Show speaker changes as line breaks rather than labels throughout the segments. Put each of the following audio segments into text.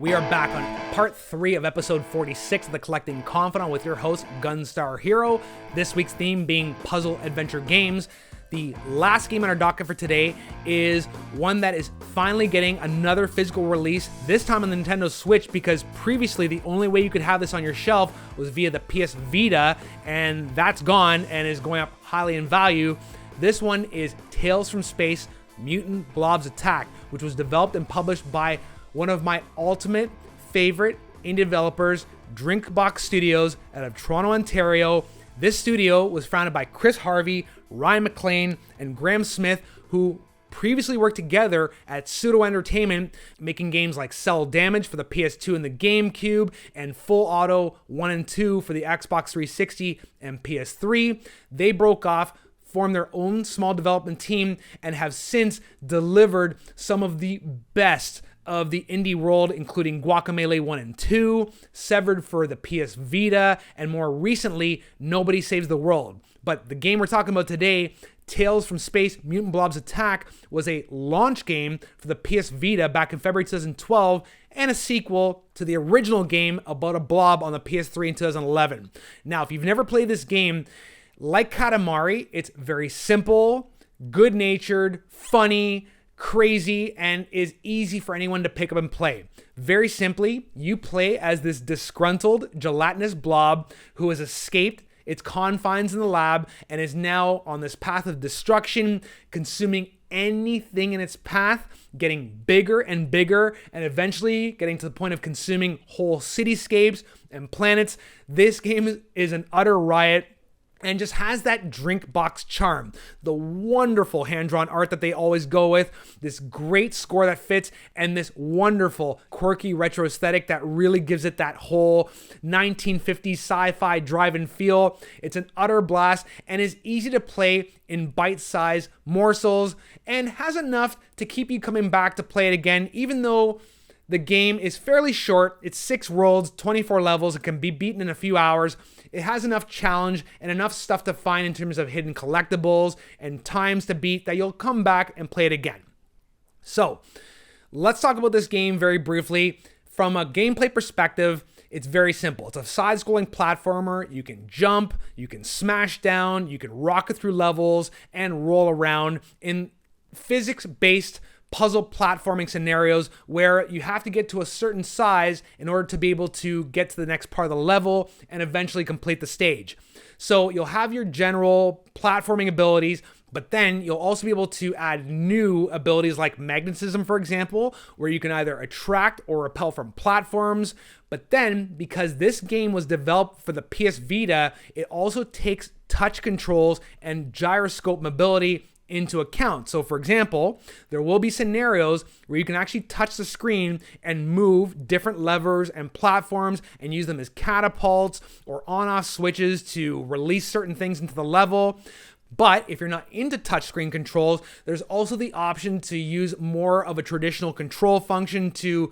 We are back on part 3 of episode 46 of the Collecting Confidant with your host, GunstarHero. This week's theme being puzzle adventure games. The last game on our docket for today is one that is finally getting another physical release, this time on the Nintendo Switch, because previously the only way you could have this on your shelf was via the PS Vita, and that's gone and is going up highly in value. This one is Tales from Space, Mutant Blobs Attack, which was developed and published by one of my ultimate favorite indie developers, DrinkBox Studios, out of Toronto, Ontario. This studio was founded by Chris Harvey, Ryan McLean, and Graham Smith, who previously worked together at Pseudo Entertainment, making games like Cell Damage for the PS2 and the GameCube, and Full Auto 1 and 2 for the Xbox 360 and PS3. They broke off, formed their own small development team, and have since delivered some of the best of the indie world, including Guacamelee 1 and 2, Severed for the PS Vita, and more recently, Nobody Saves the World. But the game we're talking about today, Tales from Space, Mutant Blobs Attack, was a launch game for the PS Vita back in February 2012, and a sequel to the original game about a blob on the PS3 in 2011. Now, if you've never played this game, like Katamari, it's very simple, good-natured, funny, crazy, and is easy for anyone to pick up and play. Very simply, you play as this disgruntled, gelatinous blob who has escaped its confines in the lab and is now on this path of destruction, consuming anything in its path, getting bigger and bigger, and eventually getting to the point of consuming whole cityscapes and planets. This game is an utter riot, and just has that DrinkBox charm. The wonderful hand-drawn art that they always go with, this great score that fits, and this wonderful, quirky retro aesthetic that really gives it that whole 1950s sci-fi drive-in feel. It's an utter blast and is easy to play in bite-sized morsels and has enough to keep you coming back to play it again, even though the game is fairly short. It's 6 worlds, 24 levels. It can be beaten in a few hours. It has enough challenge and enough stuff to find in terms of hidden collectibles and times to beat that you'll come back and play it again. So, let's talk about this game very briefly. From a gameplay perspective, it's very simple. It's a side-scrolling platformer. You can jump, you can smash down, you can rocket through levels, and roll around in physics-based puzzle platforming scenarios where you have to get to a certain size in order to be able to get to the next part of the level and eventually complete the stage. So you'll have your general platforming abilities, but then you'll also be able to add new abilities like magnetism, for example, where you can either attract or repel from platforms. But then, because this game was developed for the PS Vita, it also takes touch controls and gyroscope mobility into account. So for example, there will be scenarios where you can actually touch the screen and move different levers and platforms and use them as catapults or on-off switches to release certain things into the level. But if you're not into touchscreen controls, there's also the option to use more of a traditional control function to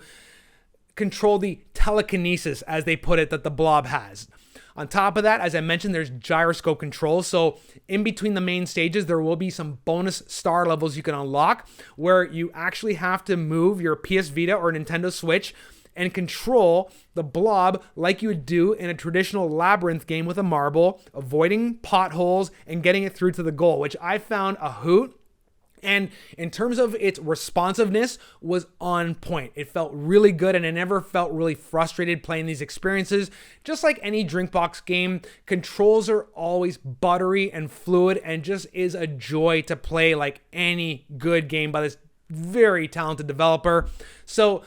control the telekinesis, as they put it, that the blob has. On top of that, as I mentioned, there's gyroscope controls. So in between the main stages, there will be some bonus star levels you can unlock where you actually have to move your PS Vita or Nintendo Switch and control the blob like you would do in a traditional labyrinth game with a marble, avoiding potholes and getting it through to the goal, which I found a hoot. And in terms of its responsiveness, was on point. It felt really good, and I never felt really frustrated playing these experiences. Just like any DrinkBox game, controls are always buttery and fluid, and just is a joy to play like any good game by this very talented developer. So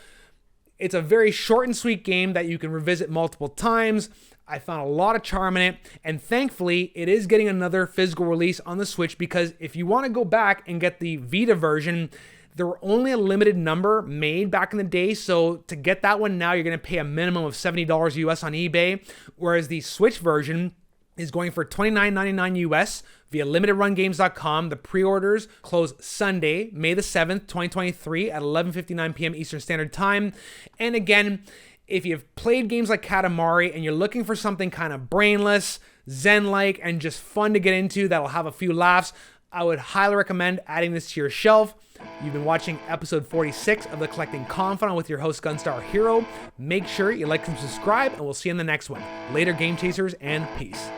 it's a very short and sweet game that you can revisit multiple times. I found a lot of charm in it, and thankfully, it is getting another physical release on the Switch, because if you want to go back and get the Vita version, there were only a limited number made back in the day, so to get that one now, you're going to pay a minimum of $70 US on eBay, whereas the Switch version is going for $29.99 US via limitedrungames.com. The pre-orders close Sunday, May the 7th, 2023 at 11:59 p.m. Eastern Standard Time. And again, if you've played games like Katamari and you're looking for something kind of brainless, zen-like, and just fun to get into that'll have a few laughs, I would highly recommend adding this to your shelf. You've been watching episode 46 of the Collecting Confidant with your host, GunstarHero. Make sure you like and subscribe, and we'll see you in the next one. Later, Game Chasers, and peace.